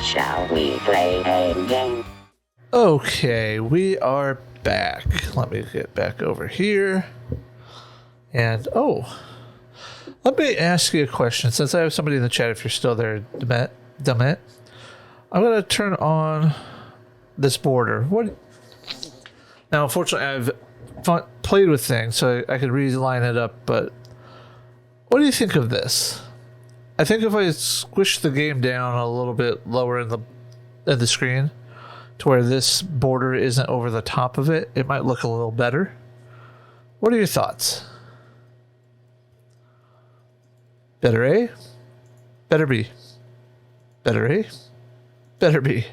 Shall we play a game? Okay, we are back. Let me get back over here. And, let me ask you a question. Since I have somebody in the chat, if you're still there, Demet, I'm going to turn on this border. Now, unfortunately, I've played with things, so I could reline it up, but what do you think of this? I think if I squish the game down a little bit lower in the screen to where this border isn't over the top of it, it might look a little better. What are your thoughts? Better A? Better B? Better A? Better B?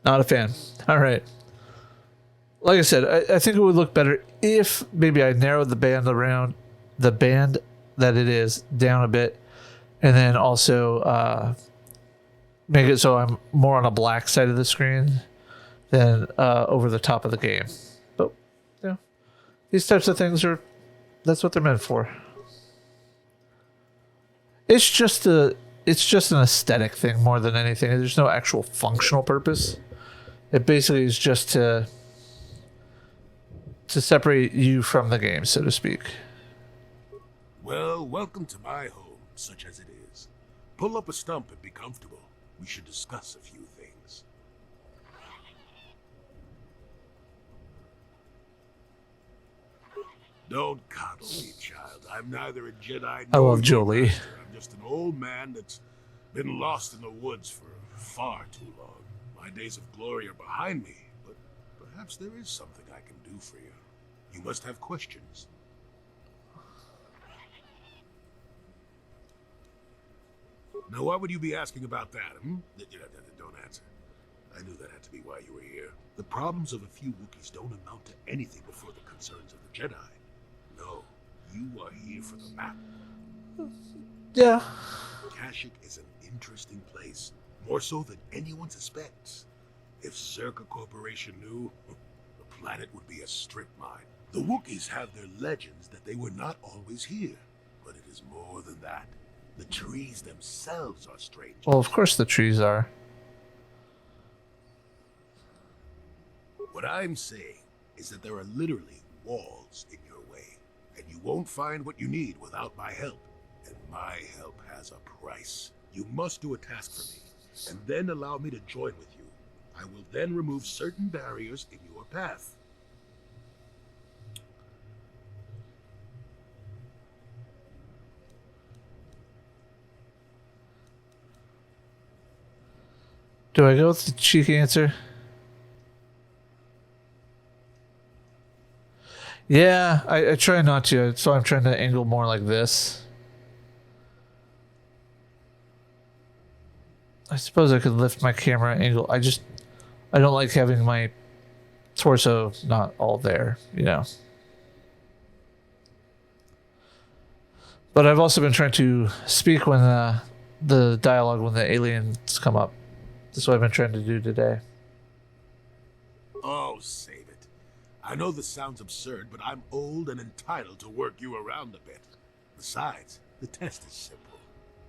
Not a fan. All right. Like I said, I think it would look better if maybe I narrowed the band that it is down a bit, and then also make it so I'm more on a black side of the screen than over the top of the game. But these types of things that's what they're meant for. It's just an aesthetic thing more than anything. There's no actual functional purpose. It basically is just to separate you from the game, so to speak. Well, welcome to my home, such as it is. Pull up a stump and be comfortable. We should discuss a few things. Don't coddle me, child. I'm neither a Jedi I nor love Jolie. master. I'm just an old man that's been lost in the woods for far too long. My days of glory are behind me, but perhaps there is something I can do for you. You must have questions. Now, why would you be asking about that, Don't answer. I knew that had to be why you were here. The problems of a few Wookiees don't amount to anything before the concerns of the Jedi. No, you are here for the map. Yeah. Kashyyyk is an interesting place, more so than anyone suspects. If Zerka Corporation knew, the planet would be a strip mine. The Wookiees have their legends that they were not always here, but it is more than that. The trees themselves are strange. Well, of course the trees are. What I'm saying is that there are literally walls in your way, and you won't find what you need without my help. And my help has a price. You must do a task for me, and then allow me to join with you. I will then remove certain barriers in your path. Do I go with the cheeky answer? Yeah, I try not to, so I'm trying to angle more like this. I suppose I could lift my camera angle. I don't like having my torso not all there, But I've also been trying to speak when the dialogue when the aliens come up. That's what I've been trying to do today. Oh, save it. I know this sounds absurd, but I'm old and entitled to work you around a bit. Besides, the test is simple.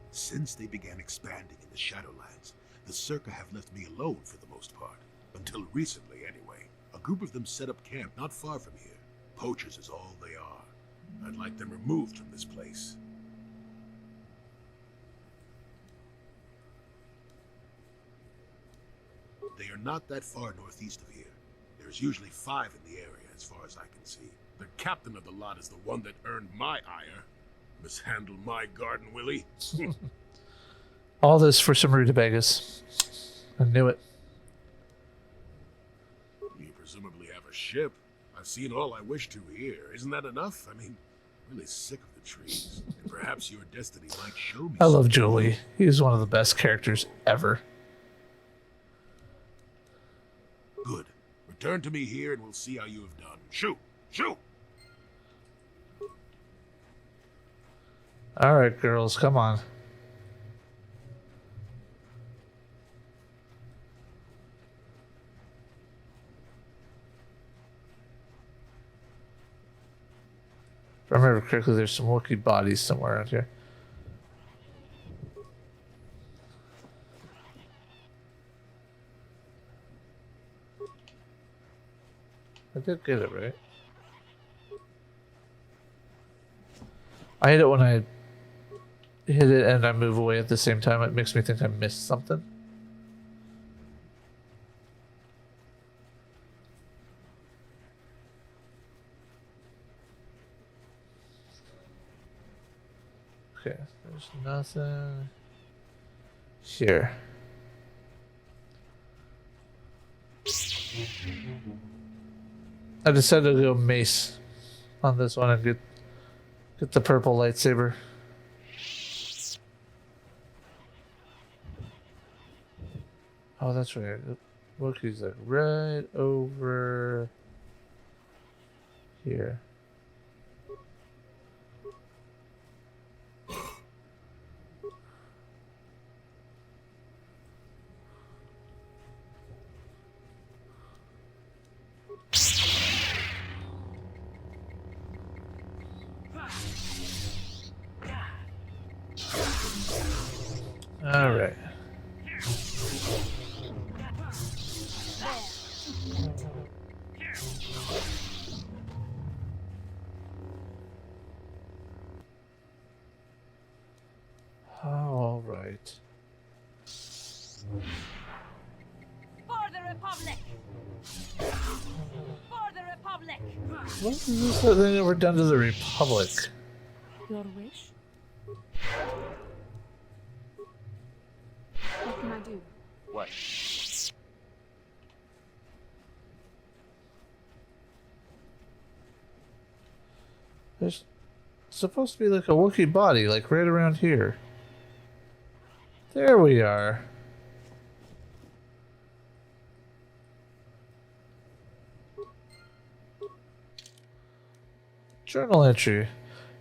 Since they began expanding in the Shadowlands, the Zerka have left me alone for the most part. Until recently, anyway. A group of them set up camp not far from here. Poachers is all they are. I'd like them removed from this place. They are not that far northeast of here. There's usually 5 in the area, as far as I can see. The captain of the lot is the one that earned my ire. Mishandle my garden, Willie. All this for some rutabagas. I knew it. You presumably have a ship. I've seen all I wish to here. Isn't that enough? I mean, I'm really sick of the trees. And perhaps your destiny might show me I love something. Julie. He's one of the best characters ever. Return to me here and we'll see how you have done. Shoot! Shoot! All right, girls, come on. If I remember correctly, there's some Wookiee bodies somewhere around here. I did get it right. I hate it when I hit it and I move away at the same time. It makes me think I missed something. Okay, there's nothing here. I decided to go mace on this one and get the purple lightsaber. Oh, that's right. Wookiee's like right over here. All right. Oh, all right. For the Republic! For the Republic! What is this thing that we're done to the Republic? Your wish? What can I do? What? There's supposed to be like a Wookiee body, like right around here. There we are. Journal entry.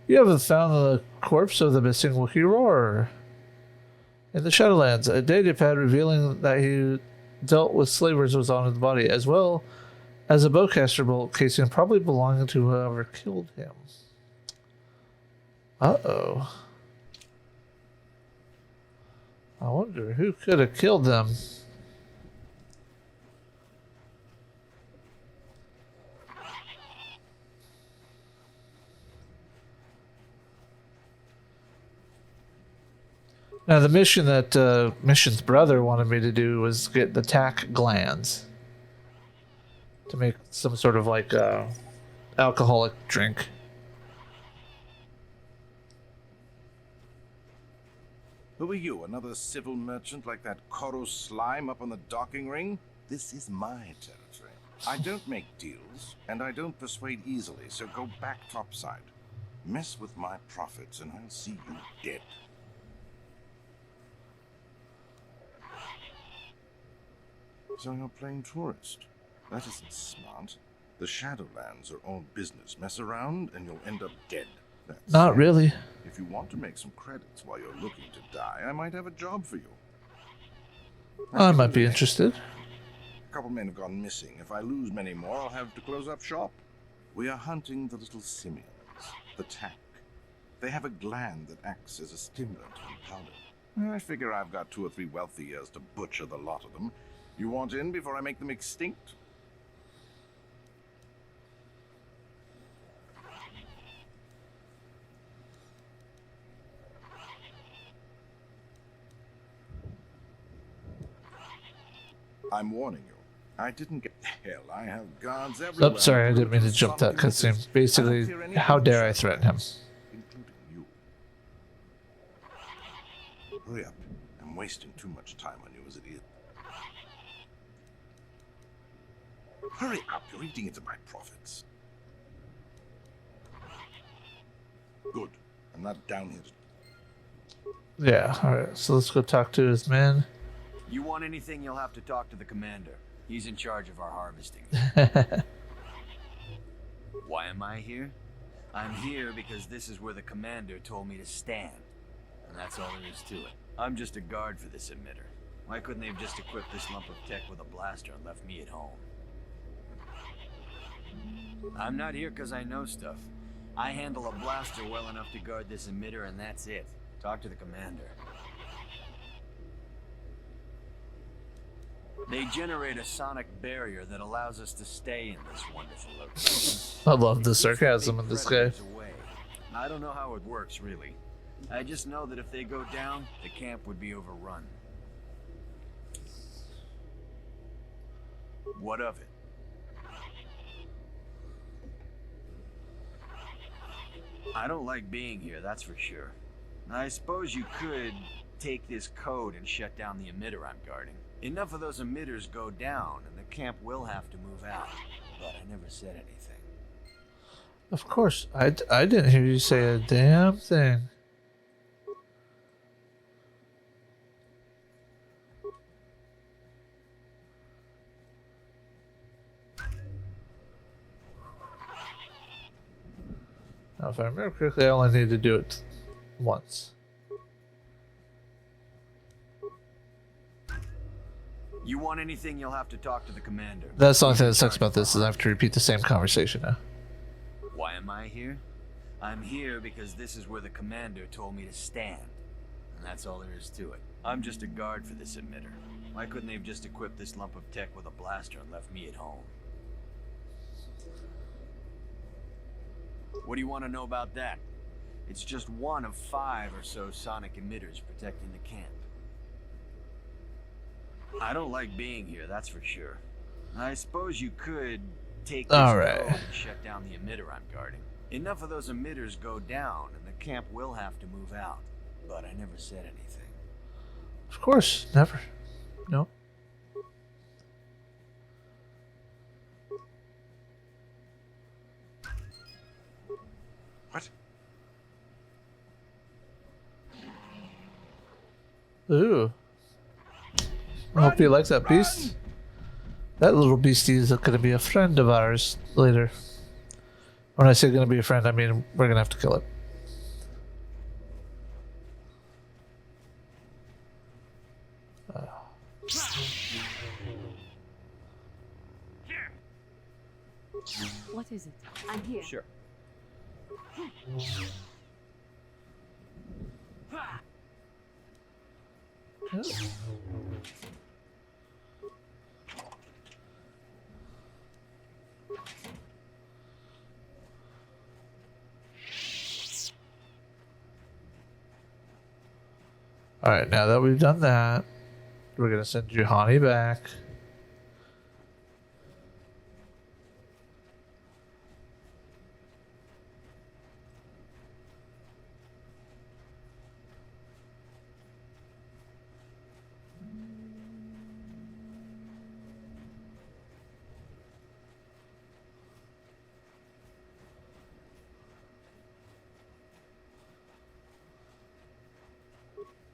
You have found the corpse of the missing Wookiee roarer in the Shadowlands. A data pad revealing that he dealt with slavers was on his body, as well as a bowcaster bolt casing probably belonging to whoever killed him. Uh-oh. I wonder who could have killed them. Now, the mission that Mission's brother wanted me to do was get the tack glands to make some sort of like alcoholic drink. Who are you, another civil merchant like that Koro slime up on the docking ring? This is my territory. I don't make deals, and I don't persuade easily, so go back topside. Mess with my profits, and I'll see you dead. So you're playing tourist. That isn't smart. The Shadowlands are all business. Mess around, and you'll end up dead. That's Not really. If you want to make some credits while you're looking to die, I might have a job for you. I might be interested. A couple men have gone missing. If I lose many more, I'll have to close up shop. We are hunting the little simians, the tack. They have a gland that acts as a stimulant on powder. I figure I've got 2 or 3 wealthy years to butcher the lot of them. You want in before I make them extinct? I'm warning you. I didn't get... Hell, I have guards everywhere. Oh, sorry, I didn't mean to jump that cutscene. Basically, how dare I threaten him? Including you. Hurry up. I'm wasting too much time on you as it is. Hurry up. You're eating into my profits. Good. I'm not down here to... Yeah, alright, so let's go talk to his men. You want anything, you'll have to talk to the commander. He's in charge of our harvesting. Why am I here? I'm here because this is where the commander told me to stand. And that's all there is to it. I'm just a guard for this emitter. Why couldn't they have just equipped this lump of tech with a blaster and left me at home? I'm not here because I know stuff. I handle a blaster well enough to guard this emitter, and that's it. Talk to the commander. They generate a sonic barrier that allows us to stay in this wonderful location. I love the sarcasm in this guy. Away. I don't know how it works, really. I just know that if they go down, the camp would be overrun. What of it? I don't like being here, that's for sure. I suppose you could take this code and shut down the emitter I'm guarding. Enough of those emitters go down, and the camp will have to move out. But I never said anything. Of course, I didn't hear you say a damn thing. Now, if I remember correctly, I only need to do it once. You want anything, you'll have to talk to the commander. That's the only thing that sucks about this is I have to repeat the same conversation now. Why am I here? I'm here because this is where the commander told me to stand. And that's all there is to it. I'm just a guard for this emitter. Why couldn't they have just equipped this lump of tech with a blaster and left me at home? What do you want to know about that? It's just one of 5 or so sonic emitters protecting the camp. I don't like being here, that's for sure. I suppose you could take this code and shut down the emitter I'm guarding. Enough of those emitters go down, and the camp will have to move out. But I never said anything. Of course, never. No. What? Ooh. I hope you like that beast. That little beastie is going to be a friend of ours later. When I say going to be a friend, I mean we're going to have to kill it. What is it? I'm here. Sure. Alright, now that we've done that, we're going to send Juhani back.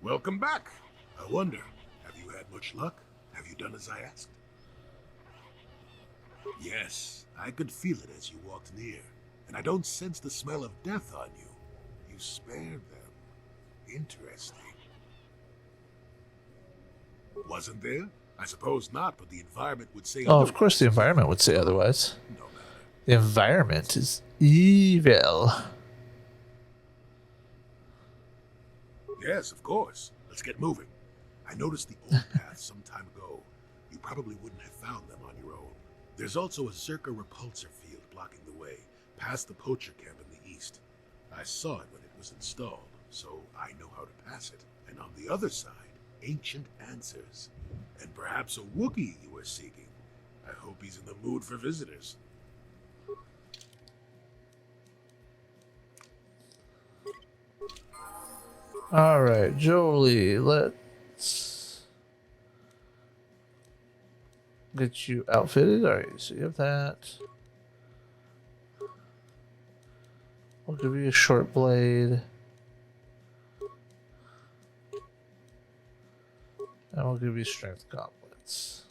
Welcome back. I wonder, have you had much luck? Have you done as I asked? Yes, I could feel it as you walked near, and I don't sense the smell of death on you. You spared them. Interesting. Wasn't there? I suppose not, but the environment would say Oh, of course the environment would say otherwise. No matter. The environment is evil. Yes, of course. Let's get moving. I noticed the old path some time ago. You probably wouldn't have found them on your own. There's also a Zerka repulsor field blocking the way, past the poacher camp in the east. I saw it when it was installed, so I know how to pass it. And on the other side, ancient answers. And perhaps a Wookiee you were seeking. I hope he's in the mood for visitors. Alright, Jolie, let's get you outfitted. Alright, so you have that. We'll give you a short blade. And we'll give you strength gauntlets.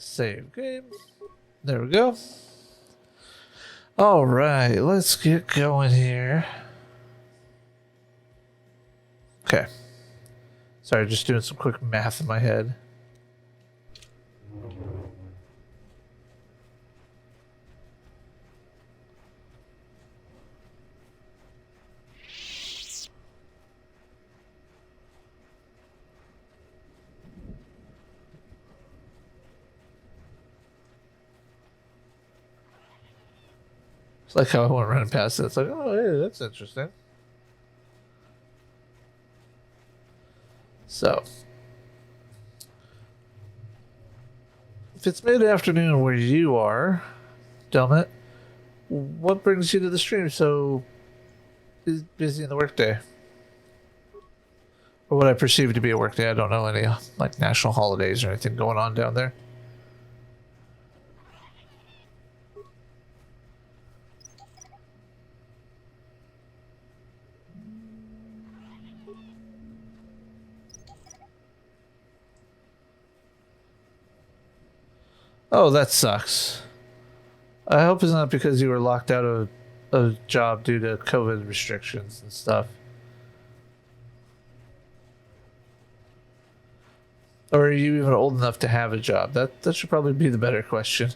Save game. There we go. All right, let's get going here. Okay. Sorry, just doing some quick math in my head. It's like how I went running past it. It's like, oh, hey, that's interesting. So, if it's mid-afternoon where you are, Delmet, what brings you to the stream so busy in the workday? Or what I perceive to be a workday. I don't know any like national holidays or anything going on down there. Oh, that sucks. I hope it's not because you were locked out of a job due to COVID restrictions and stuff. Or are you even old enough to have a job? That should probably be the better question.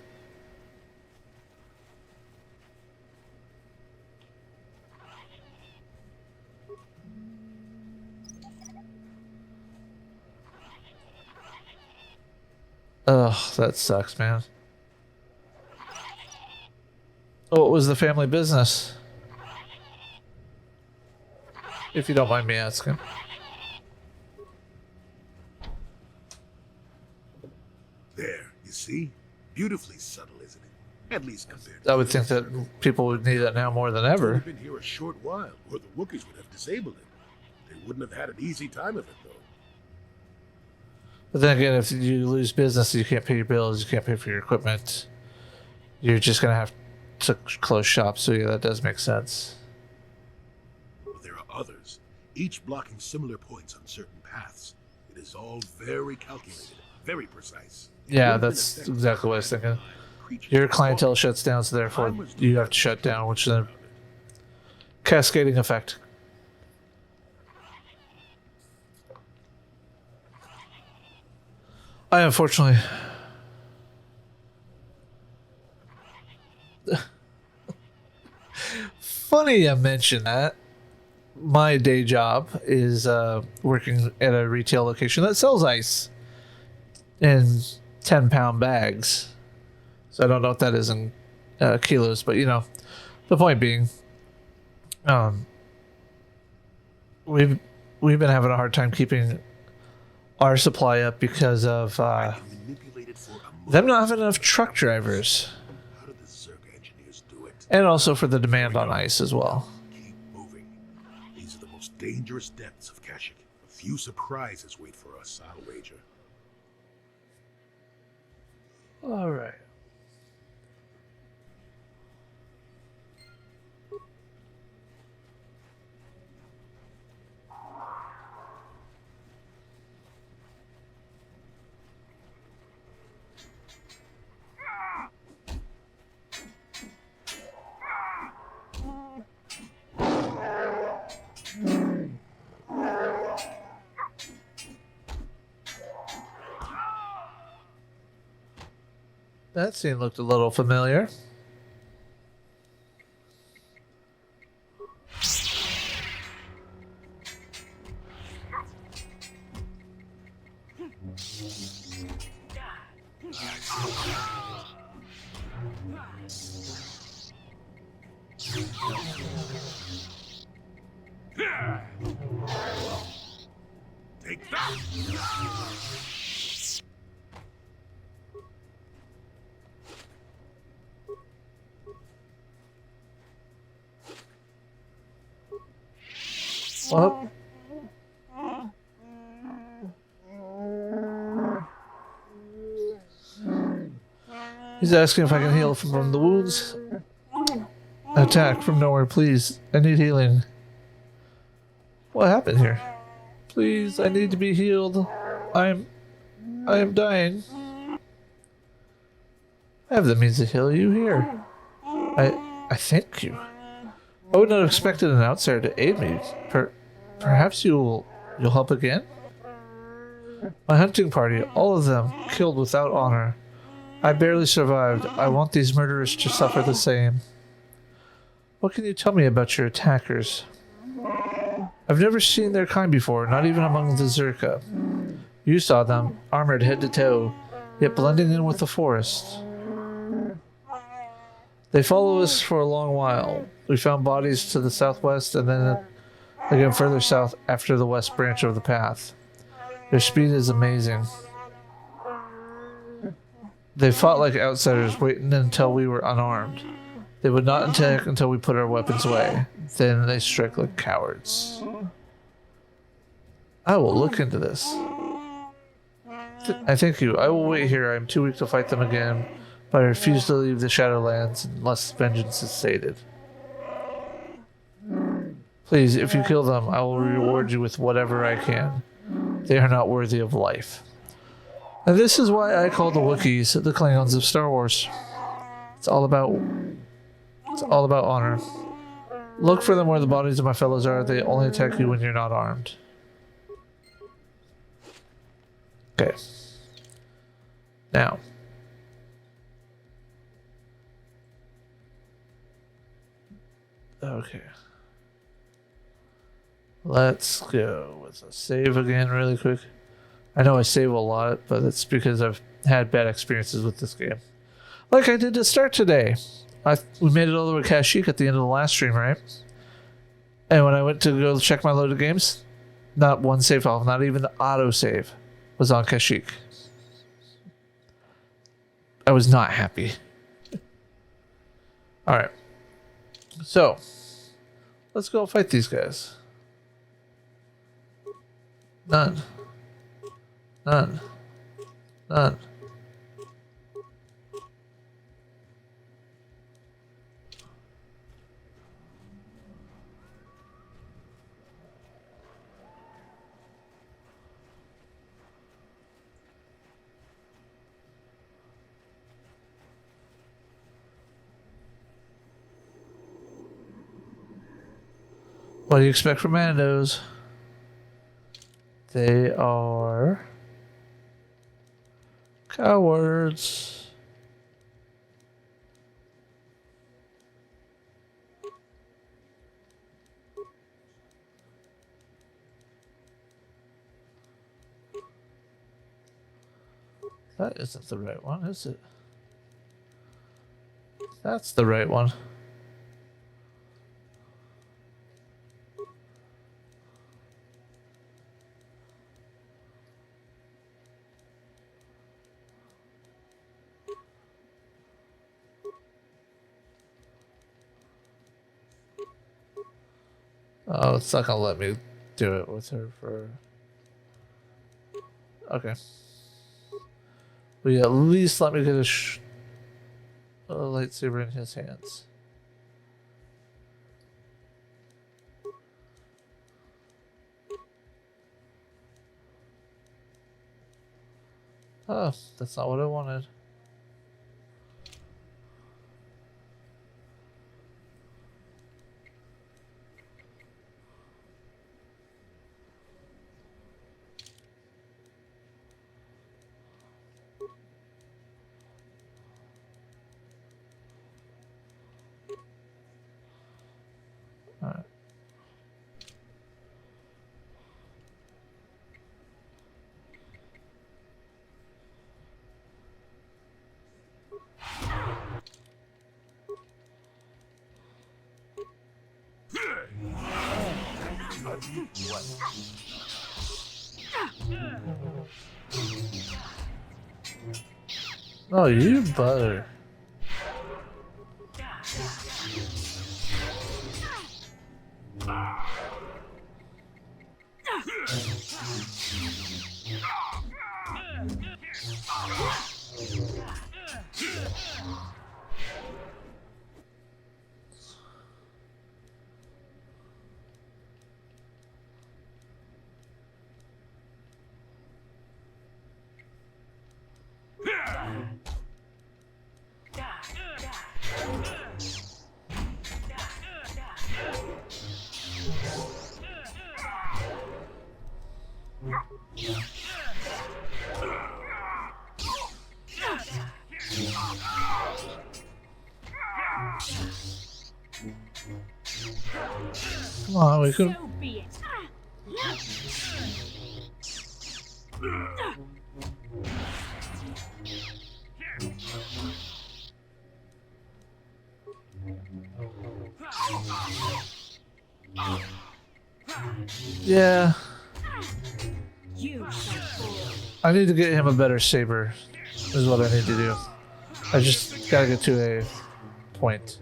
Ugh, that sucks, man. Oh, what was the family business? If you don't mind me asking. There, you see? Beautifully subtle, isn't it? At least compared I would think that people would need that now more than It's ever. only been here a short while, or the Wookiees would have disabled it. They wouldn't have had an easy time of it, though. But then again, if you lose business, you can't pay your bills, you can't pay for your equipment, you're just gonna have to close shop. So yeah, that does make sense. But there are others, each blocking similar points on certain paths. It is all very calculated, very precise. It Yeah, would have been that's effective exactly what I was to thinking. creatures Your that clientele walk. shuts down, so therefore Time was you have to shut down, which then cascading effect. I unfortunately funny I mentioned that. My day job is working at a retail location that sells ice in 10-pound bags. So I don't know what that is in kilos, but you know, the point being, we've been having a hard time keeping our supply up because of I can manipulate it for a them not moment. having enough truck drivers, How did the Zerg engineers do it? and also for the demand on ice as well. Keep moving. These are the most dangerous depths of Kashyyyk. A few surprises wait for us, I'll wager. All right. That scene looked a little familiar. Take that! Well, he's asking if I can heal from the wounds. Attack from nowhere, please. I need healing. What happened here? Please, I need to be healed. I am dying. I have the means to heal you here. I thank you. I would not have expected an outsider to aid me. Perhaps you'll help again? My hunting party, all of them, killed without honor. I barely survived. I want these murderers to suffer the same. What can you tell me about your attackers? I've never seen their kind before, not even among the Zerka. You saw them, armored head to toe, yet blending in with the forest. They follow us for a long while. We found bodies to the southwest and then again further south after the west branch of the path. Their speed is amazing. They fought like outsiders, waiting until we were unarmed. They would not attack until we put our weapons away. Then they strike like cowards. I will look into this. I thank you. I will wait here. I am too weak to fight them again, but I refuse to leave the Shadowlands unless vengeance is sated. Please, if you kill them, I will reward you with whatever I can. They are not worthy of life. And this is why I call the Wookiees the Klingons of Star Wars. It's all about honor. Look for them where the bodies of my fellows are. They only attack you when you're not armed. Okay. Now. Okay. Let's go with a save again really quick. I know I save a lot, but it's because I've had bad experiences with this game. Like I did to start today. We made it all the way to Kashyyyk at the end of the last stream, right? And when I went to go check my loaded games, not one save file, not even the auto save was on Kashyyyk. I was not happy. Alright. So, let's go fight these guys. None. None. None. What do you expect from Mandos? They are cowards. That isn't the right one, is it? That's the right one. Oh, it's not gonna let me do it with her for... Okay. Will you at least let me get a lightsaber in his hands? Oh, that's not what I wanted. Alright. Oh, you butter. Come on, we could. So be it. Yeah, You shall fall. I need to get him a better saber. Is what I need to do. I just gotta get to a point.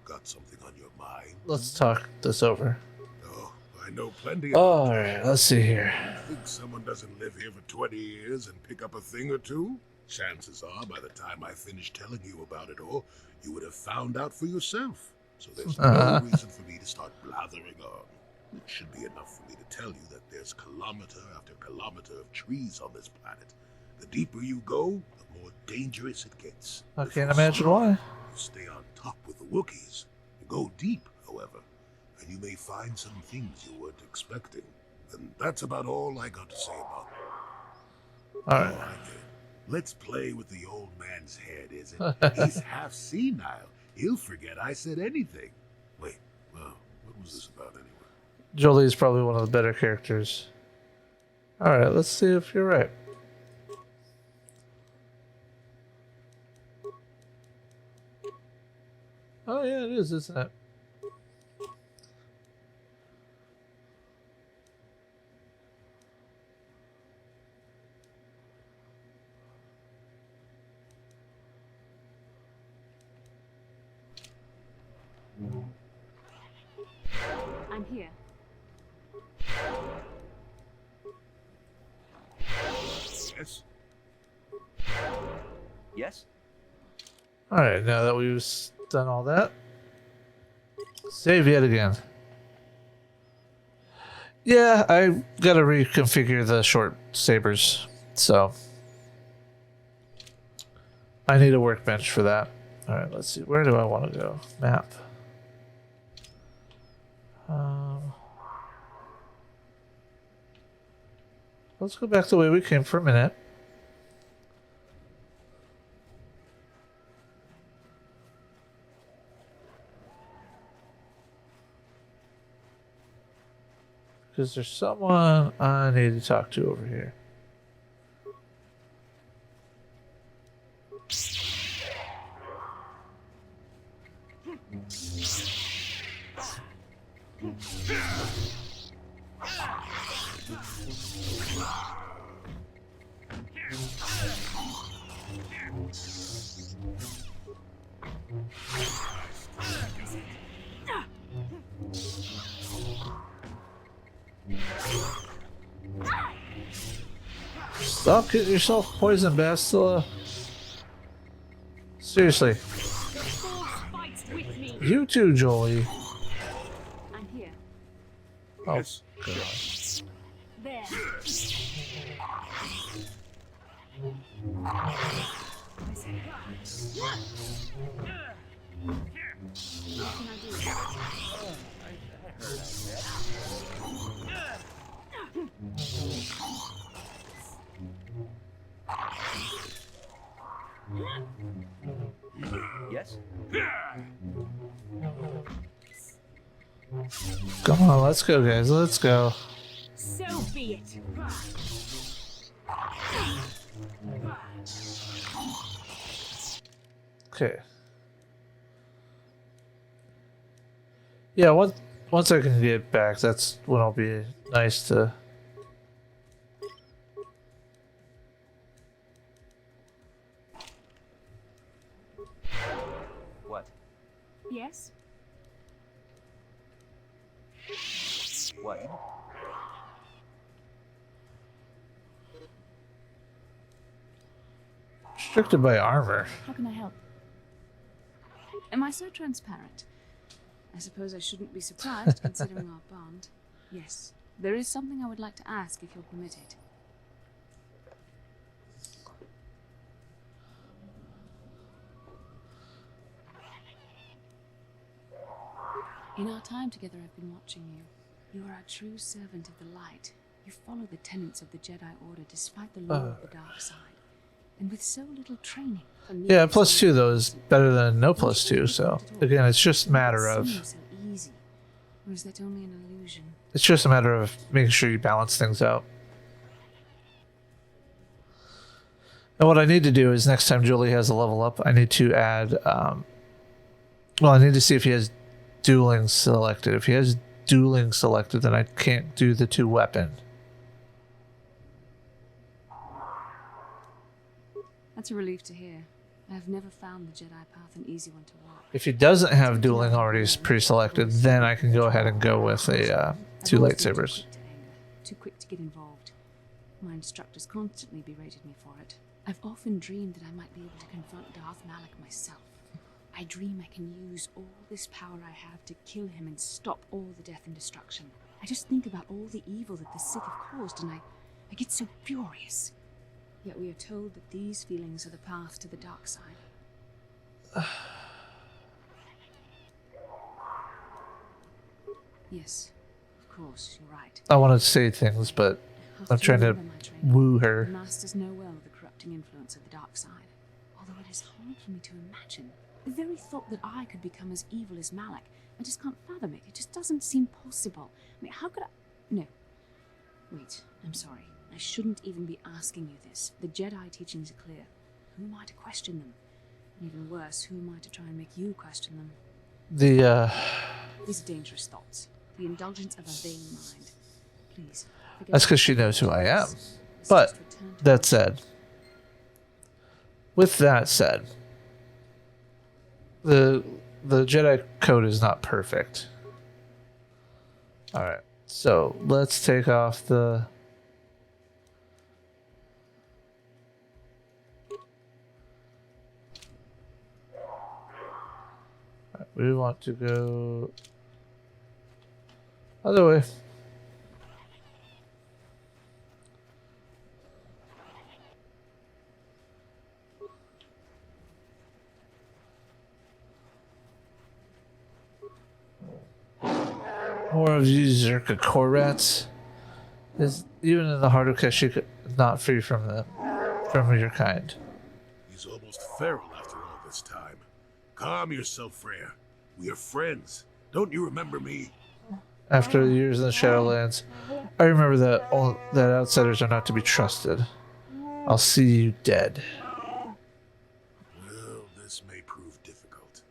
Got something on your mind? Let's talk this over. Oh, I know plenty All about right, let's see here. you. Think someone doesn't live here for 20 years and pick up a thing or two? Chances are, by the time I finish telling you about it all, you would have found out for yourself. So there's no reason for me to start blathering on. It should be enough for me to tell you that there's kilometer after kilometer of trees on this planet. The deeper you go, the more dangerous it gets. I If can't you imagine survive, why. You stay on top with the Wookiees. You go deep, however, and you may find some things you weren't expecting. And that's about all I got to say about it. All right. All right, then. Let's play with the old man's head, is it? He's half senile. He'll forget I said anything. Wait, what was this about anyway? Jolie's probably one of the better characters. All right, let's see if you're right. Oh yeah, it is, isn't it? I'm here. Yes? Yes? All right, now that we've done all that, save yet again. Yeah, I gotta reconfigure the short sabers, so I need a workbench for that. All right, let's see. Where do I want to go? Map. Let's go back the way we came for a minute. Because there's someone I need to talk to over here. Stop getting yourself poisoned, Bastila. Seriously. The force fights with me. You too, Jolie. I'm here. Oh, Yes. God. There. What can I do? Yes? Come on, let's go, guys. Let's go. So be it. Okay. Yeah, once I can get back, that's when I'll be nice to Yes? What? Restricted by armor. How can I help? Am I so transparent? I suppose I shouldn't be surprised considering our bond. Yes, there is something I would like to ask if you'll permit it. In our time together, I've been watching you. You are a true servant of the light. You follow the tenets of the Jedi Order despite the law of the dark side. And with so little training. Yeah, +2 though is better than no +2. So again, it's just a matter of. So easy. Or is that only an illusion? It's just a matter of making sure you balance things out. And what I need to do is next time Julie has a level up, I need to add. Well, I need to see if he has dueling selected. If he has dueling selected, then I can't do the 2 weapon. That's a relief to hear. I've never found the Jedi path an easy one to walk. If he doesn't have dueling already pre-selected, then I can go ahead and go with a 2 I've always been lightsabers. Too quick to anger, too quick to get involved. My instructors constantly berated me for it. I've often dreamed that I might be able to confront Darth Malak myself. I dream I can use all this power I have to kill him and stop all the death and destruction. I just think about all the evil that the Sith have caused, and I get so furious. Yet we are told that these feelings are the path to the dark side. Yes, of course, you're right. I want to say things, but I'm trying to woo her. The masters know well the corrupting influence of the dark side. Although it is hard for me to imagine. The very thought that I could become as evil as Malak, I just can't fathom it. It just doesn't seem possible. I mean, how could I... No. Wait, I'm sorry. I shouldn't even be asking you this. The Jedi teachings are clear. Who am I to question them? And even worse, who am I to try and make you question them? These are dangerous thoughts. The indulgence of a vain mind. Please. That's because she knows who I am. But that said, with that said, the Jedi code is not perfect. All right, so let's take off the. We want to go other way. More of these Zerka core rats. Is even in the heart of Kashyyyk not free from them, from your kind. He's almost feral after all this time. Calm yourself, Freya. We are friends. Don't you remember me? After years in the Shadowlands, I remember that outsiders are not to be trusted. I'll see you dead. Well, this may prove difficult.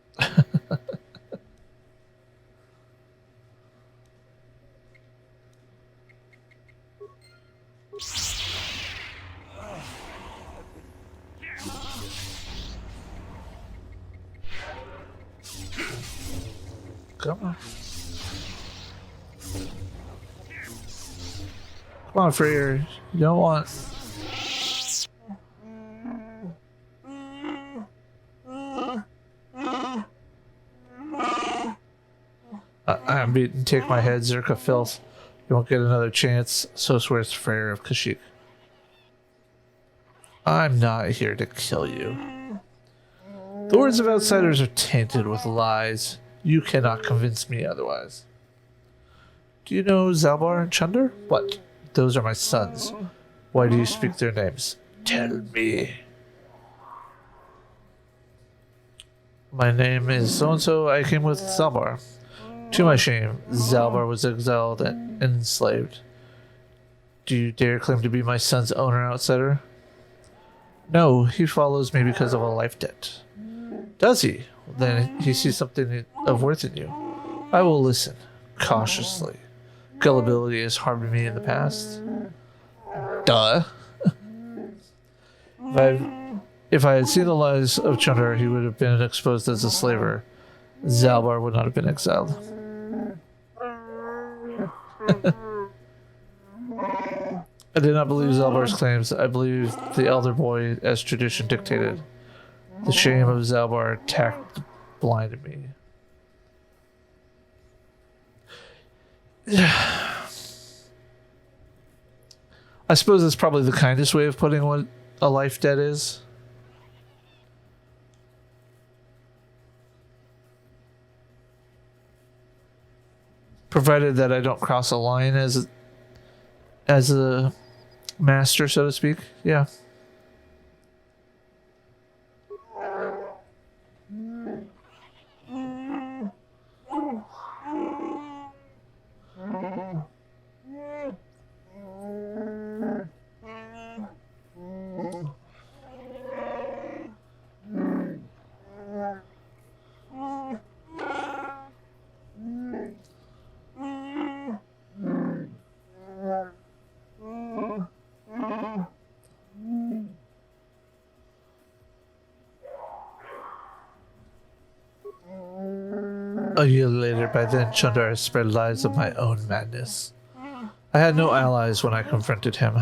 Come on. Come on, Freer. You don't want. I'm beaten. Take my head, Zerka filth. You won't get another chance. So swears Freyr of Kashyyyk. I'm not here to kill you. The words of outsiders are tainted with lies. You cannot convince me otherwise. Do you know Zalbar and Chunder? What? Those are my sons. Why do you speak their names? Tell me. My name is so-and-so. I came with Zalbar. To my shame, Zalbar was exiled and enslaved. Do you dare claim to be my son's owner, outsider? No, he follows me because of a life debt. Does he? Then he sees something of worth in you. I will listen, cautiously. Gullibility has harmed me in the past. Duh. If I had seen the lies of Chunder, he would have been exposed as a slaver, Zalbar would not have been exiled. I did not believe Zalbar's claims. I believed the elder boy as tradition dictated. The shame of Zalbar attacked blinded me. I suppose that's probably the kindest way of putting what a life debt is. Provided that I don't cross a line as a master, so to speak. Yeah. A year later, by then, Chundar had spread lies of my own madness. I had no allies when I confronted him.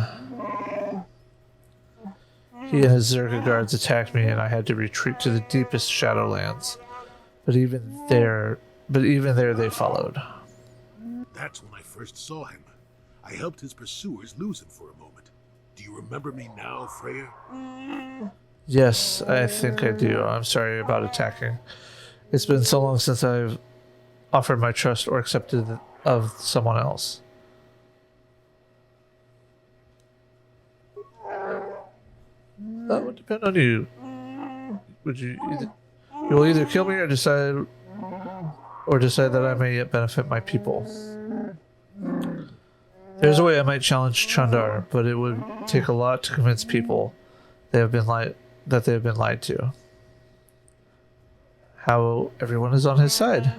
He and his Zerga guards attacked me, and I had to retreat to the deepest Shadowlands. But even there they followed. That's when I first saw him. I helped his pursuers lose him for a moment. Do you remember me now, Freya? Yes, I think I do. I'm sorry about attacking. It's been so long since I've offered my trust or accepted of someone else. That would depend on you. You will either kill me or decide that I may yet benefit my people. There's a way I might challenge Chundar, but it would take a lot to convince people that they have been lied to. How everyone is on his side.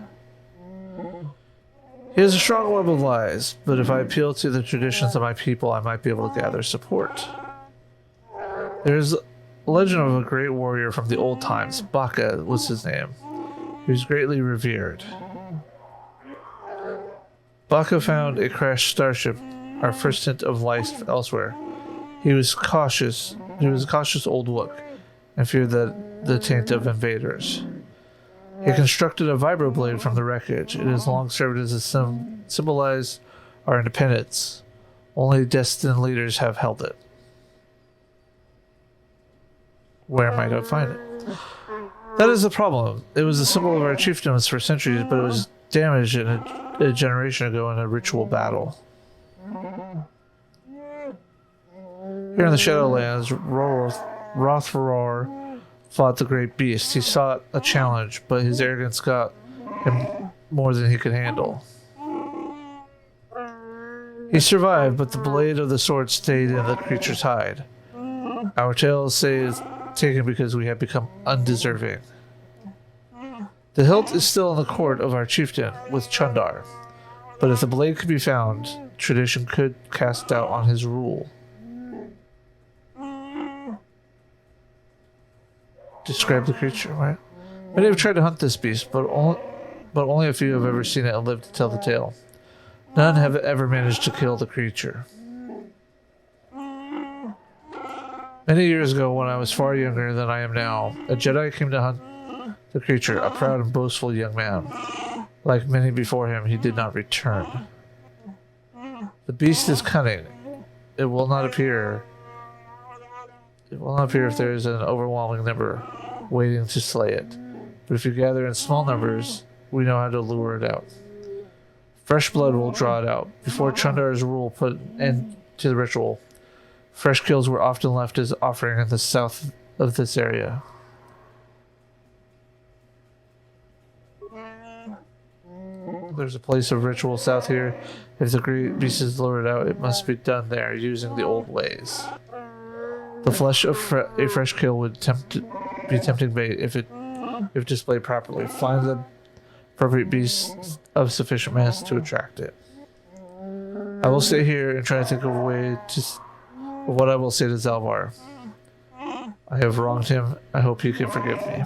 He has a strong web of lies, but if I appeal to the traditions of my people, I might be able to gather support. There's a legend of a great warrior from the old times. Baka was his name. He was greatly revered. Baka found a crashed starship, our first hint of life elsewhere. He was a cautious old Wook, and feared the taint of invaders. He constructed a vibroblade from the wreckage. It has long served as a symbolize our independence. Only destined leaders have held it. Where might I find it? That is the problem. It was a symbol of our chiefdoms for centuries, but it was damaged a generation ago in a ritual battle. Here in the Shadowlands, Rothroar fought the great beast. He sought a challenge, but his arrogance got him more than he could handle. He survived, but the blade of the sword stayed in the creature's hide. Our tales say it's taken because we have become undeserving. The hilt is still in the court of our chieftain with Chundar, but if the blade could be found, tradition could cast doubt on his rule. Describe the creature, right? Many have tried to hunt this beast, but only a few have ever seen it and lived to tell the tale. None have ever managed to kill the creature. Many years ago, when I was far younger than I am now, a Jedi came to hunt the creature, a proud and boastful young man. Like many before him, he did not return. The beast is cunning. It will not appear if there is an overwhelming number waiting to slay it. But if you gather in small numbers, we know how to lure it out. Fresh blood will draw it out. Before Chundar's rule put an end to the ritual, fresh kills were often left as offering in the south of this area. There's a place of ritual south here. If the great beast is lured out, it must be done there using the old ways. The flesh of a fresh kill would be tempting bait if displayed properly. Find the appropriate beast of sufficient mass to attract it. I will stay here and try to think of a way of what I will say to Zalbar. I have wronged him. I hope he can forgive me.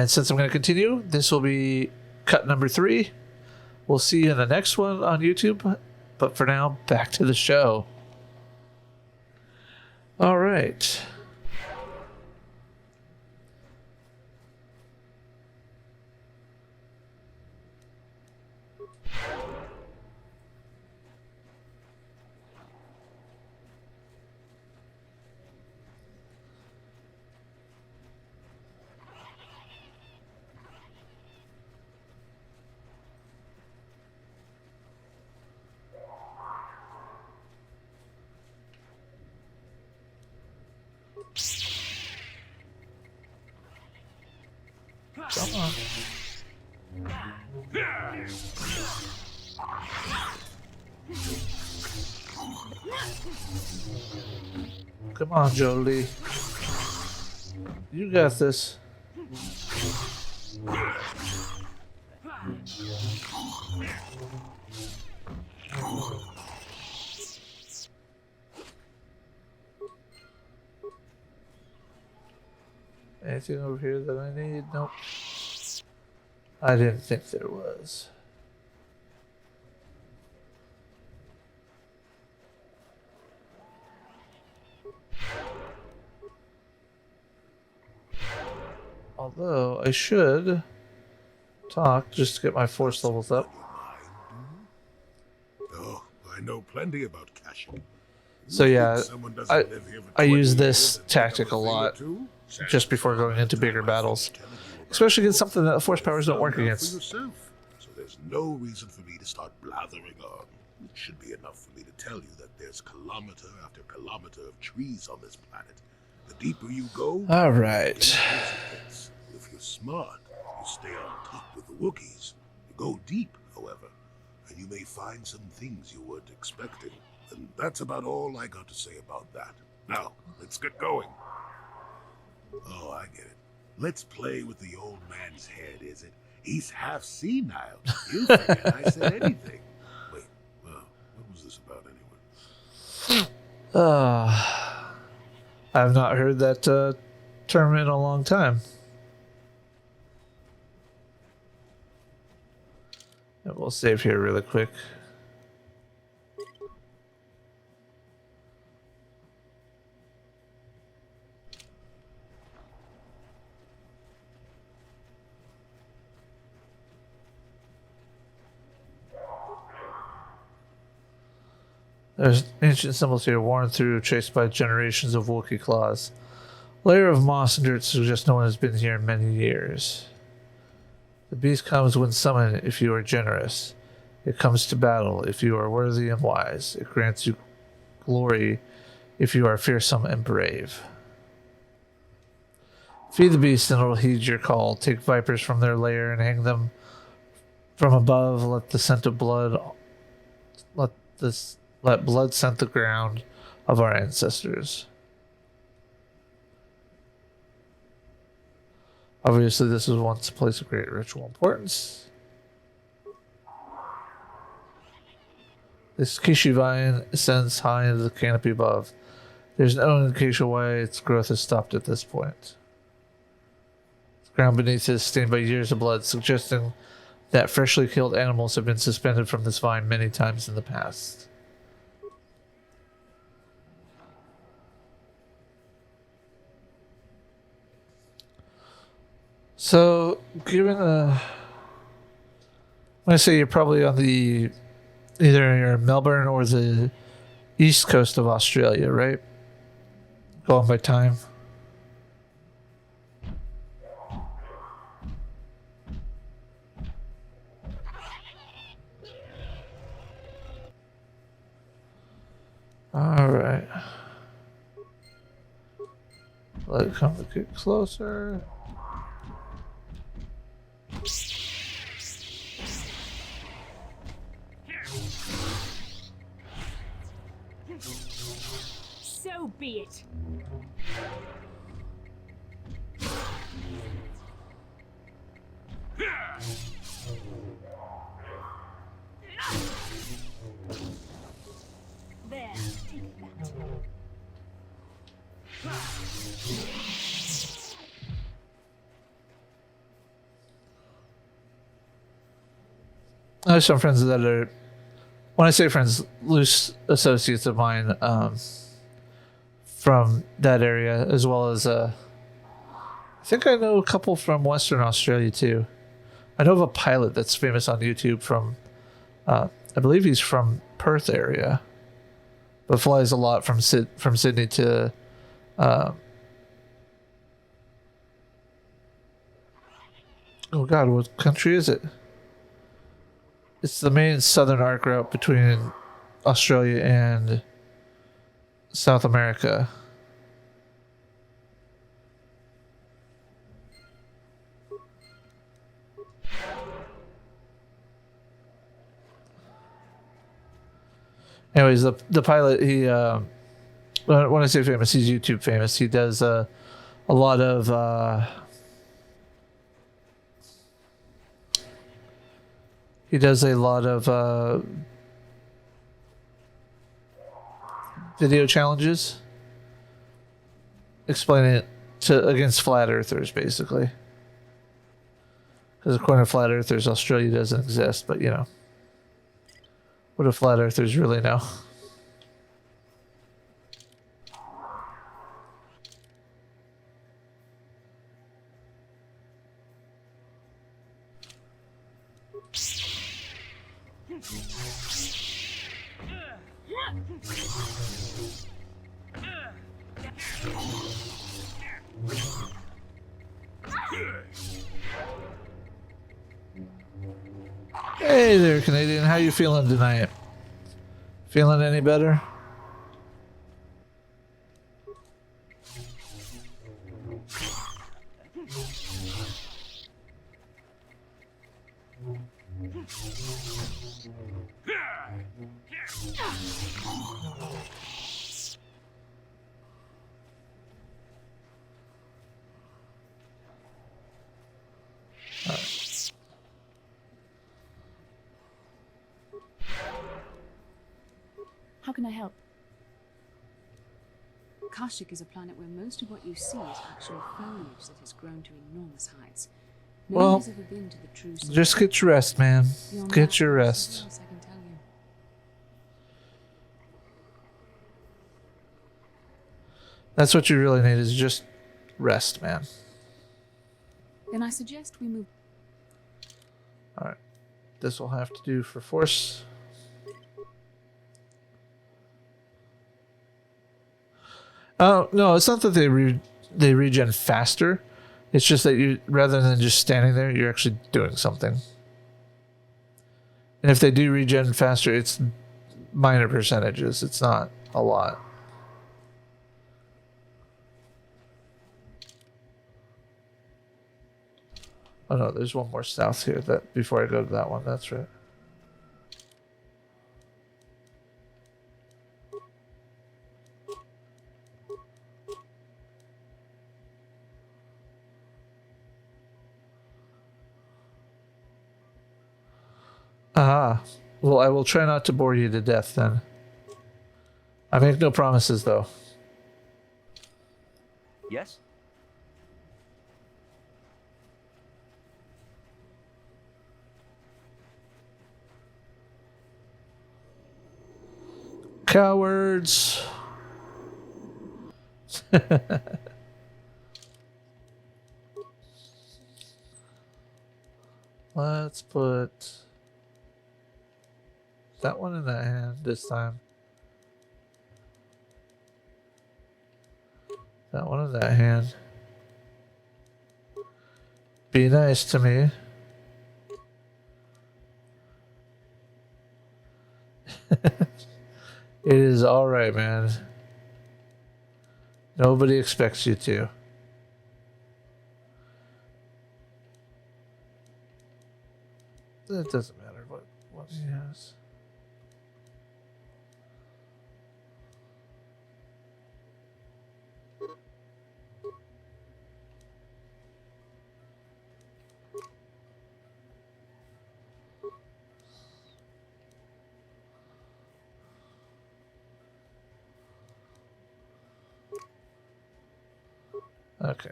And since I'm going to continue, this will be cut number 3. We'll see you in the next one on YouTube. But for now, back to the show. All right. Come on. Come on, Jolie. You got this. Anything over here that I need? Nope. I didn't think there was. Although I should talk just to get my force levels up. Oh, I know plenty about caching. So yeah, Someone doesn't live here for I 20 use years this and tactic pick a up thing or lot two? just before going into bigger battles. Especially against something that the force powers don't work Found out for against. yourself. So there's no reason for me to start blathering on. It should be enough for me to tell you that there's kilometer after kilometer of trees on this planet. The deeper you go, All right. the closer it gets. If you're smart, you stay on top with the Wookiees. You go deep, however, and you may find some things you weren't expecting. And that's about all I got to say about that. Now, let's get going. Oh, I get it. Let's play with the old man's head, is it? He's half senile. You forget I said anything. Wait, what was this about anyway? I've not heard that term in a long time. And we'll save here really quick. There's ancient symbols here, worn through, traced by generations of Wookiee claws. Layer of moss and dirt suggests no one has been here in many years. The beast comes when summoned if you are generous. It comes to battle if you are worthy and wise. It grants you glory if you are fearsome and brave. Feed the beast and it will heed your call. Take vipers from their lair and hang them from above. Let the scent of blood let blood scent the ground of our ancestors. Obviously, this was once a place of great ritual importance. This Kishi vine ascends high into the canopy above. There's no indication why its growth has stopped at this point. The ground beneath is stained by years of blood, suggesting that freshly killed animals have been suspended from this vine many times in the past. So, given I'm gonna say you're probably on the either you're in Melbourne or the east coast of Australia, right? Going by time. All right. Let it come a bit closer. So be it. There, take that. I have some friends that are, when I say friends, loose associates of mine from that area, as well as I think I know a couple from Western Australia too. I know of a pilot that's famous on YouTube from, I believe he's from Perth area, but flies a lot from Sydney to. Oh God, what country is it? It's the main southern arc route between Australia and South America. Anyways, the pilot, he when I say famous, he's YouTube famous. He does a lot of video challenges explaining it against flat earthers, basically. Because according to flat earthers, Australia doesn't exist, but you know, what do flat earthers really know? Hey there, Canadian. How you feeling tonight? Feeling any better? How can I help? Kashyyyk is a planet where most of what you see is actually foliage that has grown to enormous heights. No Well, one has ever been to the true center. just get your rest, man. Beyond Get that, your there's rest. nothing else I can tell you. That's what you really need, is just rest, man. Then I suggest we move. Alright. This will have to do for force. No, it's not that they regen faster. It's just that you, rather than just standing there, you're actually doing something. And if they do regen faster, it's minor percentages. It's not a lot. Oh no, there's one more south here that before I go to that one, that's right. Ah, well, I will try not to bore you to death then. I make no promises, though. Yes? Cowards. Let's put that one in that hand this time. That one in that hand. Be nice to me. It is alright, man. Nobody expects you to. It doesn't matter what he has. Okay.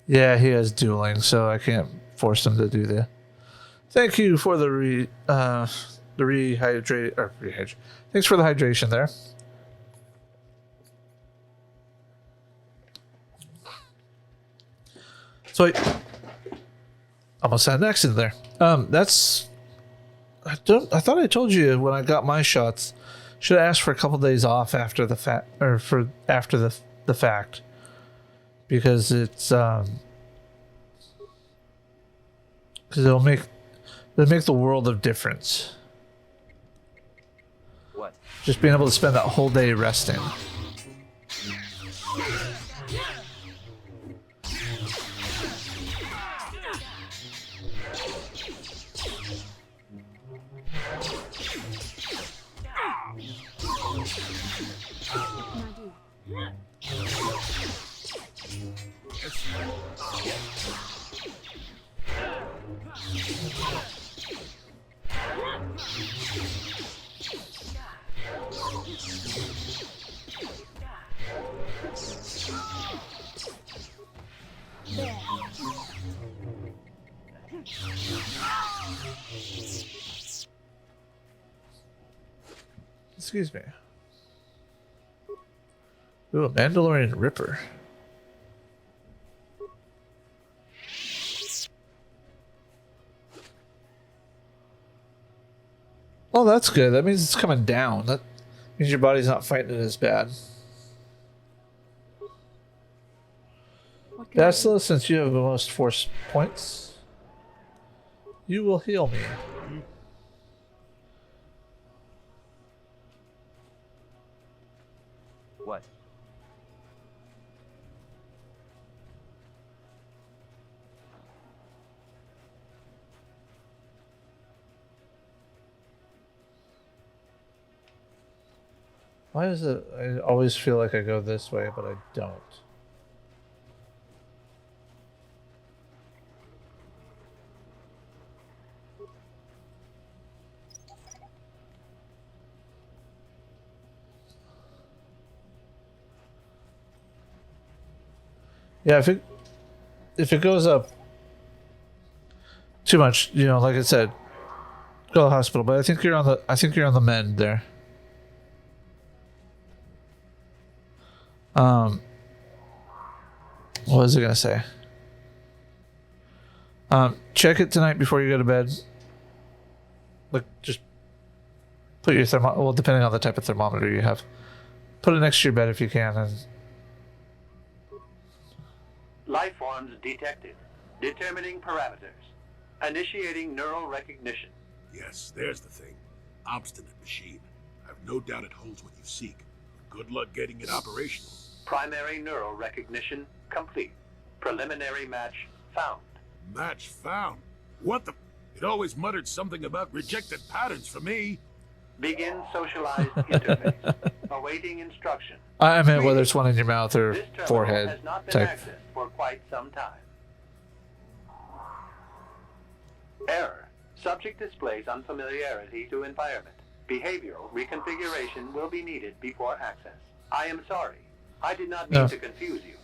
Yeah, he has dueling, so I can't force him to do that. Thank you for the rehydrate or rehydrate. Thanks for the hydration there. So I almost had an accident there. That's I thought I told you when I got my shots. Should have asked for a couple days off after the fact, or for after the fact, because it's because it'll make the world of difference. What? Just being able to spend that whole day resting. Excuse me. Ooh, a Mandalorian Ripper. Oh, that's good. That means it's coming down. That means your body's not fighting it as bad. Bacillus, since you have the most force points, you will heal me. What? Why is it I always feel like I go this way, but I don't? Yeah, if it goes up too much, you know, like I said, go to the hospital. But I think you're on the mend there. What was I gonna say? Check it tonight before you go to bed. Like, just put your well, depending on the type of thermometer you have, put it next to your bed if you can, and Life forms detected. Determining parameters. Initiating neural recognition. Yes, there's the thing. Obstinate machine. I've no doubt it holds what you seek. Good luck getting it operational. Primary neural recognition complete. Preliminary match found. Match found? What the? It always muttered something about rejected patterns for me. Begin socialized interface. Awaiting instruction. I meant whether it's one in your mouth or This terminal forehead has not been type. accessed for quite some time. Error. Subject displays unfamiliarity to environment. Behavioral reconfiguration will be needed before access. I am sorry. I did not mean to confuse you.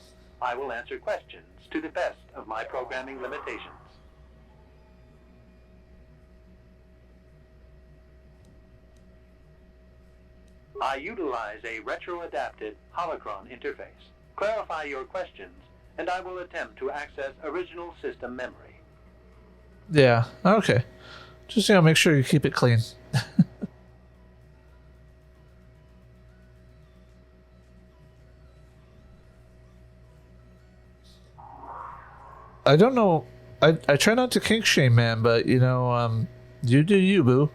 I will answer questions to the best of my programming limitations. I utilize a retro-adapted holocron interface. Clarify your questions, and I will attempt to access original system memory. Yeah. Okay. Just make sure you keep it clean. I don't know. I try not to kink shame, man, but you know, you do you, boo.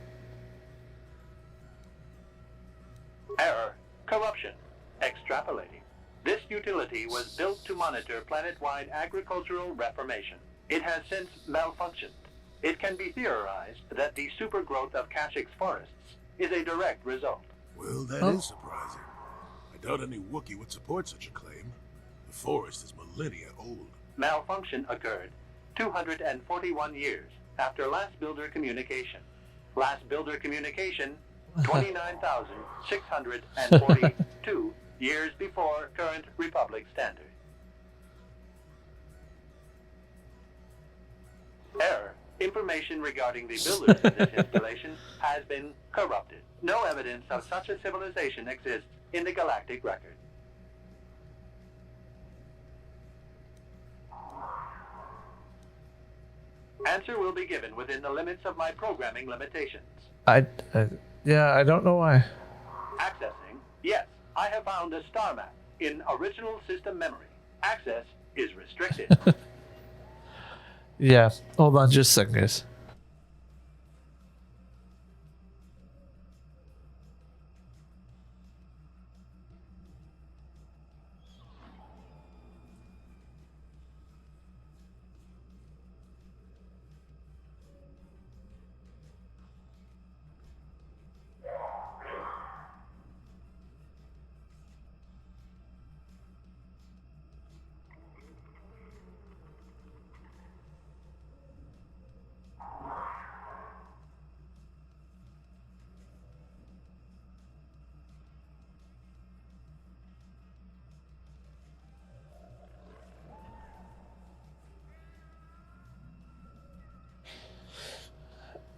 Error. Corruption. Extrapolating. This utility was built to monitor planet-wide agricultural reformation. It has since malfunctioned. It can be theorized that the supergrowth of Kashyk's forests is a direct result. Well, that is surprising. I doubt any Wookiee would support such a claim. The forest is millennia old. Malfunction occurred 241 years after last builder communication. Last builder communication, 29,642 years before current Republic standard. Information regarding the builders of this installation has been corrupted. No evidence of such a civilization exists in the galactic record. Answer will be given within the limits of my programming limitations. Yeah, I don't know why. Accessing. Yes, I have found a star map in original system memory. Access is restricted. Yeah, hold on just a second, guys.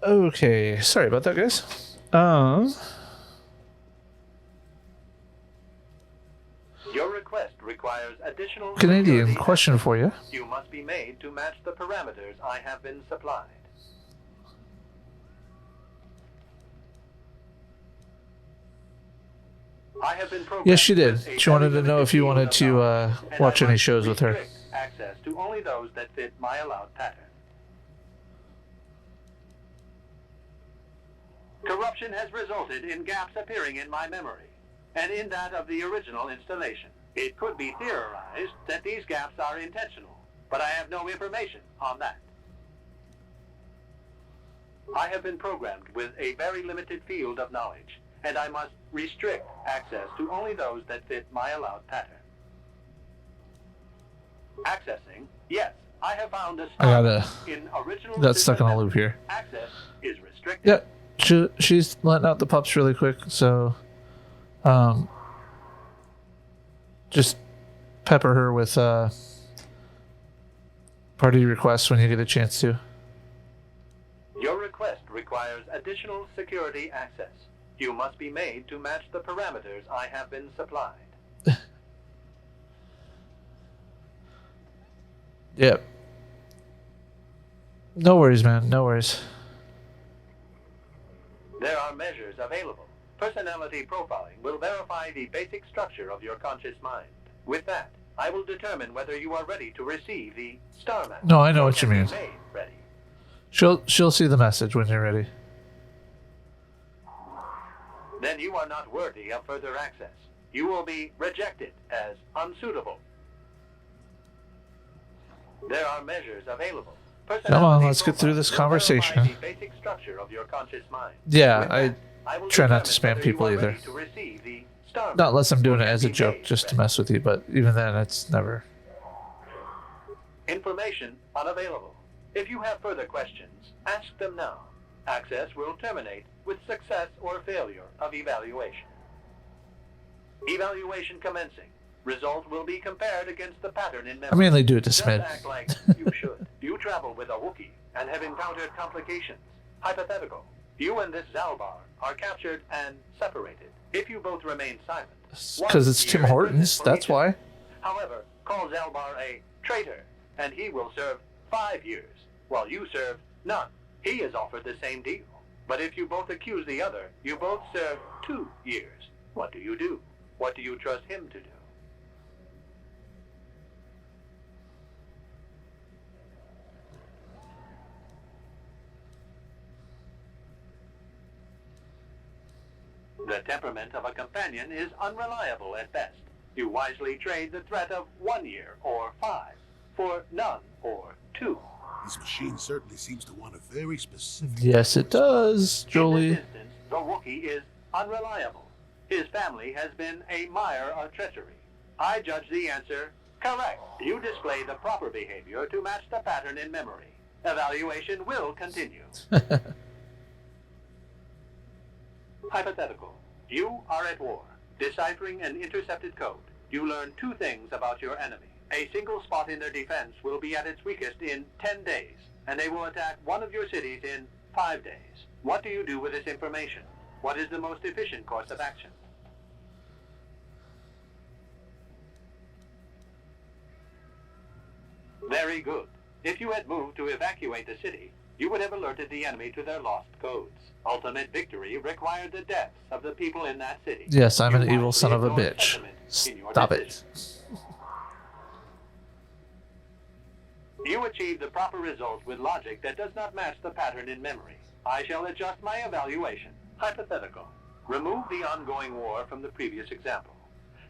Okay, sorry about that, guys. Your request requires additional Canadian security question for you. You must be made to match the parameters I have been supplied. I have been programmed. Yes, she did. with a She wanted very to know if you wanted limited field to of knowledge, and watch I any must shows with her. restrict access to only those that fit my allowed pattern. Corruption has resulted in gaps appearing in my memory, and in that of the original installation. It could be theorized that these gaps are intentional, but I have no information on that. I have been programmed with a very limited field of knowledge, and I must restrict access to only those that fit my allowed pattern. Accessing. Yes, I have found a I gotta. in original Got system stuck in a memory. loop here. Access is restricted. Yeah, she's letting out the pups really quick, so just pepper her with party requests when you get a chance to. Your request requires additional security access. You must be made to match the parameters I have been supplied. Yep. No worries, man. No worries. There are measures available. Personality profiling will verify the basic structure of your conscious mind. With that, I will determine whether you are ready to receive the star map. No, I know what you Or can mean. be made ready. She'll see the message when you're ready. Then you are not worthy of further access. You will be rejected as unsuitable. There are measures available. Come on, let's get through this profiling will conversation. verify the basic structure of your conscious mind. Yeah, With that, I will try not to determine spam whether you people are either. ready to receive the star Not unless I'm doing or it can as a be joke, made just to ready. mess with you. But even then, it's never. Information unavailable. If you have further questions, ask them now. Access will terminate with success or failure of evaluation. Evaluation commencing. Result will be compared against the pattern in memory. I mainly do it to Just Smith. act like you should. You travel with a Wookiee and have encountered complications. Hypothetical. You and this Zalbar are captured and separated. If you both remain silent. Because it's Tim Hortons. That's why. However, call Zalbar a traitor, and he will serve 5 years, while you serve none. He is offered the same deal. But if you both accuse the other, you both serve 2 years. What do you do? What do you trust him to do? The temperament of a companion is unreliable at best. You wisely trade the threat of 1 year or 5 for none or 2. This machine certainly seems to want a very specific... Yes, it does, In Jolie. this instance, the Wookiee is unreliable. His family has been a mire of treachery. I judge the answer correct. You display the proper behavior to match the pattern in memory. Evaluation will continue. Hypothetical. You are at war. Deciphering an intercepted code, you learn 2 things about your enemy. A single spot in their defense will be at its weakest in 10 days. and they will attack one of your cities in 5 days. What do you do with this information? What is the most efficient course of action? Very good. If you had moved to evacuate the city, you would have alerted the enemy to their lost codes. Ultimate victory required the deaths of the people in that city. Yes, I'm You an evil wisely son of a ignored bitch. sentiment in your Stop decision. it. You achieved the proper result with logic that does not match the pattern in memory. I shall adjust my evaluation. Hypothetical. Remove the ongoing war from the previous example.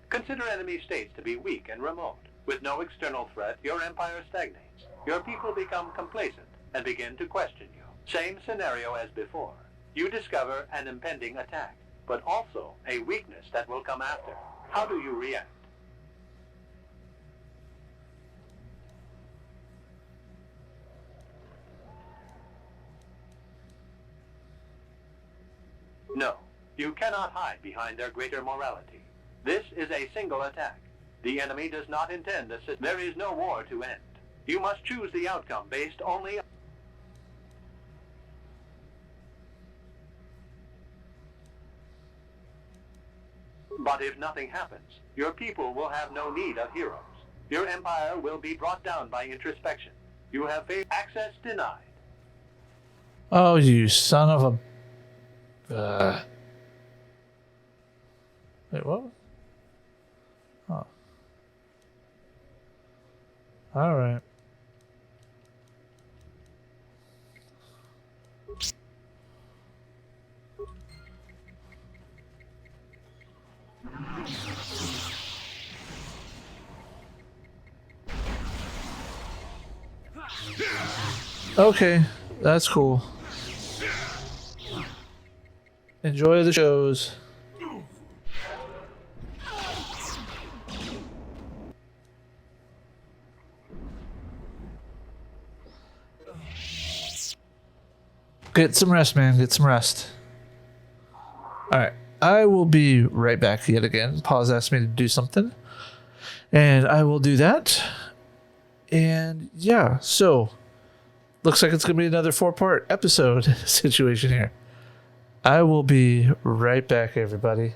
Consider enemy states to be weak and remote. With no external threat, your empire stagnates. Your people become complacent and begin to question you. Same scenario as before. You discover an impending attack, but also a weakness that will come after. How do you react? No, you cannot hide behind their greater morality. This is a single attack. The enemy does not intend this. There is no war to end. You must choose the outcome based only on... But if nothing happens, your people will have no need of heroes. Your empire will be brought down by introspection. You have access denied. Oh, you son of a... Wait, what? Oh. Alright. Okay, that's cool. Enjoy the shows. Get some rest, man. Get some rest. Alright. I will be right back yet again. Pause asked me to do something. And I will do that. And yeah, so looks like it's going to be another 4-part episode situation here. I will be right back, everybody.